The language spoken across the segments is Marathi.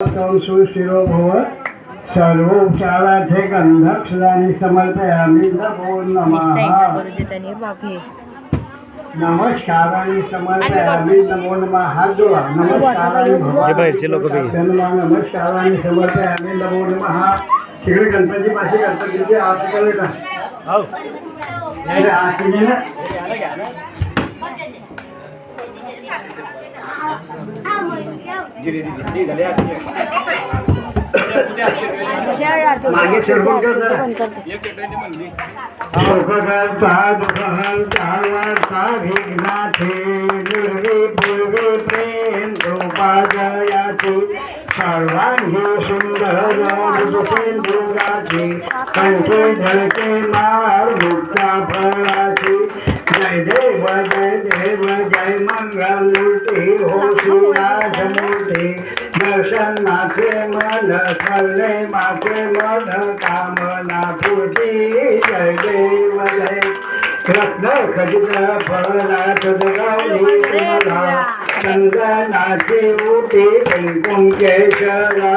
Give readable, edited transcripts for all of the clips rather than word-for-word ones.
शिरो भव सर्वोपचाराचे गंधक्षदानी समर्पयामि नमो नमः नमस्कारांनी समर्पयामि नमो नमः हात जोडा नमस्कारांनी समर्पयामि नमो नमः तिकडे गणपती पाशी गणपतीची आरती करू का आरती ना मागे सरपण करता भिघ्नाथे निर्वी पूर्वे प्रेम द्रौपादयाचे सर्वांगी सुंदर सेंदुराचे कंठे झळके मार मुक्ता फळाचे जय देव जय मंगल मूर्ती हो श्रीराज मूर्ती दर्शन माथे मन स्मरणे माथे मन कामना पूर्ती जय देव जय रत्न खचित फळनाथ जगावली तुम्हाला चंदनाचे उठे कुंकेशरा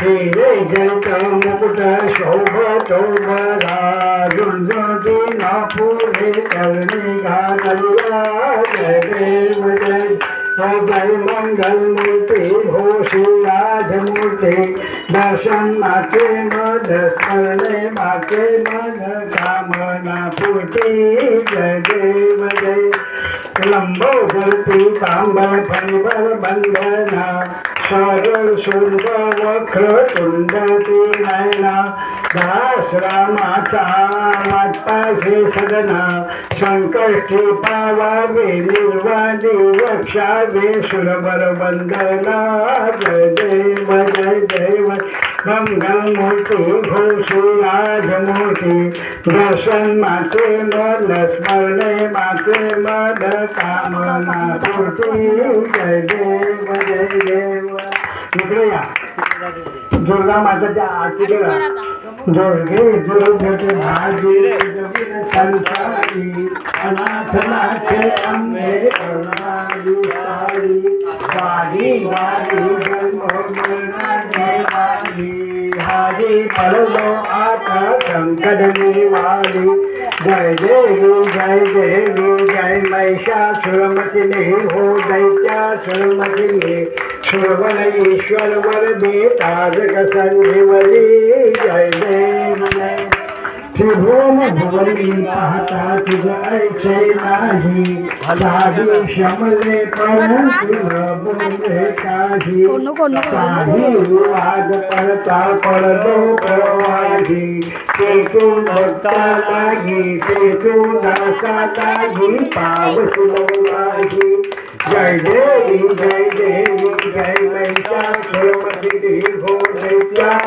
हिरे जयत मुकुट शोभतो बरा झुंझुंती न पुढे करणी घालया जय देव जय जय मंगल मूर्ती हो श्रीराज मूर्ती दर्शन माते मद स्मरणे माते मन कामना पूर्ती जय देव जय लंबोदर पीतांबर फणिवर बंधना सरळ सुंदर वक्र तुंडती नयना दास रामाचा वाटपासे सदना संकष्टी पावावे निर्वाणी रक्षावे सुरवर वंदना जय देव जय देव मंगल मूर्ती हो श्रीराज मूर्ती दर्शन माते मन स्मरणे माते मद कामना पूर्ती जय देव जय देव इकडे या दुर्गा माताच्या आरती करा जोडगे जोडगे भाजी जगीन संसारी अनाथ नाथे अंबे करुणाली सारी वारी वारी जन्म देवाली हारी पडलो आता संकट निवारी जय देवी जय महिषासुरमर्दिनी हो दैत्यासुरमर्दिनी सुरवन ईश्वर वर बेताजक संजीवनी जय देव जय त्रिभुवन भुवनी पाहता तुझ ऐसे नाही साधी शमले पण तुझ बोले काही वाद पडता पडलो प्रवाही तेथून भक्ता लागी तेथून दासा लागी पावस लागी जय देवी जय महिषासुरमर्दिनी हो दैत्या